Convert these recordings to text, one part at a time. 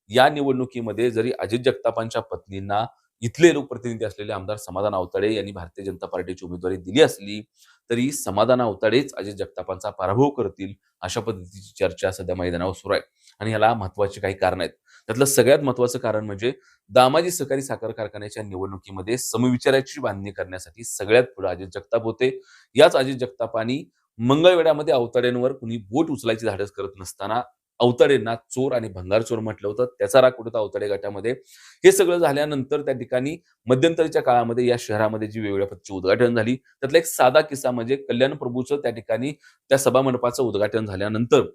या निवडणुकीमध्ये जरी अजित जगतापांच्या पत्नींना इथले लोकप्रतिनिधी असलेले आमदार समाधान आवताडे यांनी भारतीय जनता पार्टीची उमेदवारी दिली असली, तरी समाधान आवताडेच अजित जगतापांचा पराभव करतील, अशा पद्धतीची चर्चा सध्या मैदानावर सुरू आहे. आणि ह्याला महत्त्वाची काही कारणं आहेत. त्यातलं सगळ्यात महत्त्वाचं कारण म्हणजे दामाजी सहकारी साखर कारखान्याच्या निवडणुकीमध्ये समविचाराची बांधणी करण्यासाठी सगळ्यात पुढे अजित जगताप होते. याच अजित जगतापांनी मंगळवेढ्यामध्ये आवताडेंवर कुणी बोट उचलायची धाडस करत नसताना आवताडेंना चोर आणि भंगारचोर म्हटलं होतं. त्याचा राग कुठे आवताडे गटामध्ये. हे सगळं झाल्यानंतर त्या ठिकाणी मध्यंतरीच्या काळामध्ये या शहरामध्ये जी वेगवेगळ्या पदाची उद्घाटन झाली, त्यातला एक साधा किस्सा म्हणजे कल्याण प्रभूचं त्या ठिकाणी त्या सभामंडपाचं उद्घाटन झाल्यानंतर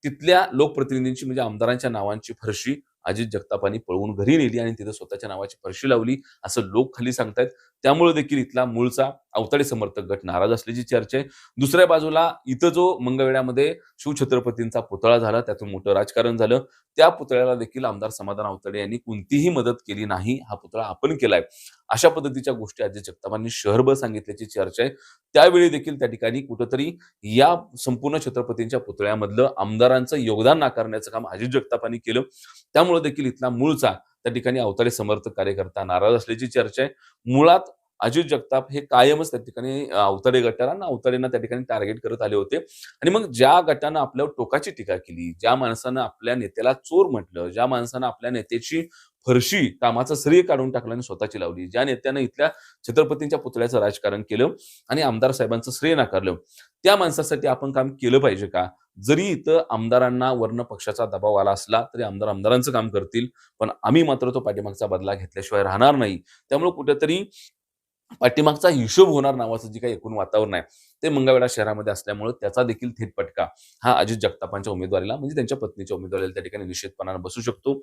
तिथल्या लोकप्रतिनिधींची म्हणजे आमदारांच्या नावांची फरशी अजित जगतापांनी पळवून घरी नेली आणि तिथं स्वतःच्या नावाची फरशी लावली, असं लोक खाली सांगतायत. त्यामुळे देखील इथला मूळचा आवताडे समर्थक गट नाराज असल्याची चर्चा आहे. दुसऱ्या बाजूला इथं जो मंगळवेढ्यामध्ये शिवछत्रपतींचा पुतळा झाला, त्यातून मोठं राजकारण झालं. त्या पुतळ्याला देखील आमदार समाधान आवताडे यांनी कोणतीही मदत केली नाही. हा पुतळा आपण केलाय. अशा पद्धतीच्या गोष्टी अजित जगतापांनी शहरभर सांगितल्याची चर्चा आहे. त्यावेळी देखील त्या ठिकाणी कुठेतरी या संपूर्ण छत्रपतींच्या पुतळ्यामधलं आमदारांचं योगदान नाकारण्याचं काम अजित जगतापांनी केलं. त्यामुळे देखील इथला मूळचा त्या ठिकाणी आवताडे समर्थक कार्यकर्ता नाराज असल्याची चर्चा आहे. मुळात अजित जगताप हे कायमच त्या ठिकाणी आवताडे गटाला आणि आवताडेंना त्या ठिकाणी टार्गेट करत आले होते. आणि मग ज्या गटानं आपल्यावर टोकाची टीका केली, ज्या माणसानं आपल्या नेत्याला चोर म्हटलं, ज्या माणसानं आपल्या नेत्याची फरशी कामाचं श्रेय काढून टाकलं आणि स्वतःची लावली, ज्या नेत्यानं इथल्या छत्रपतींच्या पुतळ्याचं राजकारण केलं आणि आमदार साहेबांचं श्रेय नाकारलं, त्या माणसासाठी आपण काम केलं पाहिजे का? जरी इथं आमदारांना वर्ण पक्षाचा दबाव आला असला तरी आमदार आमदारांचं काम करतील. पण आम्ही मात्र तो पाठीमागचा बदला घेतल्याशिवाय राहणार नाही. त्यामुळे कुठेतरी पाठीमागचा हिशोब होणार नावाचं जे काही एकूण वातावरण आहे, ते मंगळवेढा शहरामध्ये असल्यामुळे त्याचा देखील थेट फटका हा अजित जगतापांच्या उमेदवारीला म्हणजे त्यांच्या पत्नीच्या उमेदवारीला त्या ठिकाणी निश्चितपणाने बसू शकतो.